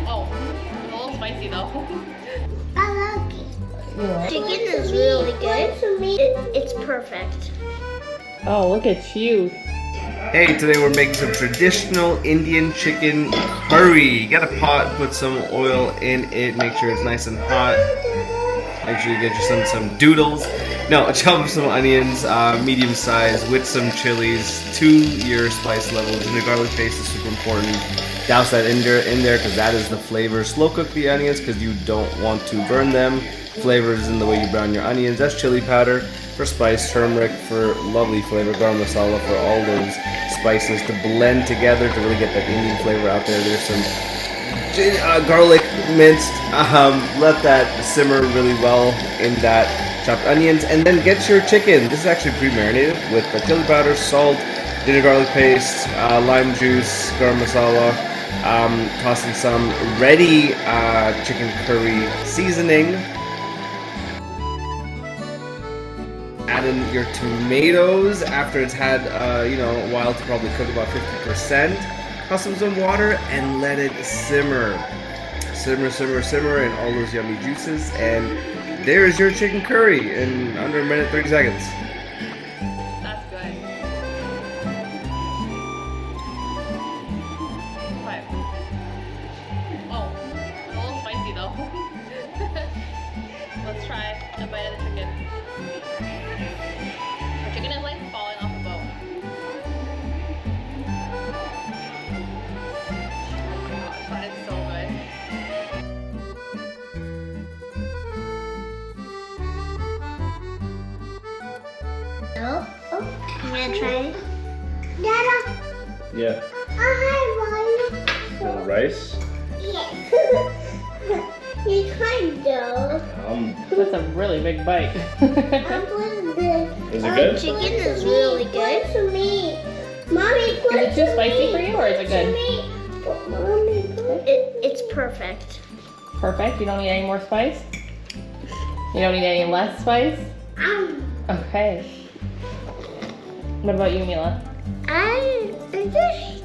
Oh, a little spicy though. I like it. Yeah. Chicken is really good. It's perfect. Oh, look at you. Hey, today we're making some traditional Indian chicken curry. You get a pot, put some oil in it, make sure it's nice and hot. Make sure you get yourself some doodles. No, chop up some onions, medium size, with some chilies to your spice level. Ginger garlic paste is super important. Douse that in there because that is the flavor. Slow cook the onions because you don't want to burn them. Flavor is in the way you brown your onions. That's chili powder for spice, turmeric for lovely flavor, garam masala for all those spices to blend together to really get that Indian flavor out there. There's some garlic minced. Let that simmer really well in that chopped onions, and then get your chicken. This is actually pre-marinated with the chili powder, salt, ginger garlic paste, lime juice, garam masala. Tossing some ready chicken curry seasoning. Add in your tomatoes after it's had a while to probably cook, about 50%. Toss in some water and let it simmer. Simmer in all those yummy juices, and there's your chicken curry in under a minute, 30 seconds. That's good. Okay. Oh, a little spicy though. Let's try a bite of the chicken. The chicken is like falling off the bone. That is so good. No? Oh, I'm gonna try it. Dada, Yeah. I The rice. Yes. You kind of. That's a really big bite. Is it good? Chicken is really good. To me. Mommy, Is it too spicy for you, or is it good? Mommy, it's perfect. Perfect. You don't need any more spice? You don't need any less spice? Okay. What about you, Mila? I just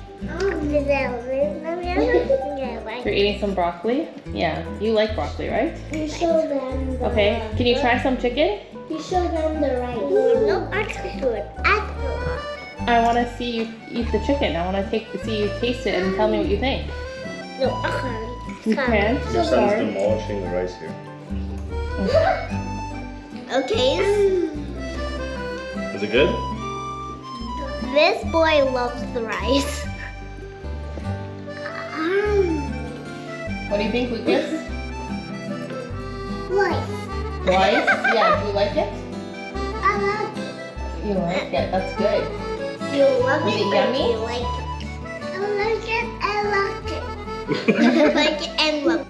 You're eating some broccoli? Yeah. You like broccoli, right? You show them the Okay. Can you try some chicken? You show them the rice. No, I can do it. I want to see you eat the chicken. I want to see you taste it and tell me what you think. No, I can't. You can? Your son's Sorry. demolishing the rice here. Okay. Is it good? This boy loves the rice. What do you think, Lucas? Rice. Rice? Yeah. Do you like it? I like it. You like it. That's good. You love Was it, it but yummy? you like it. I like it. I like it. I like it and love it.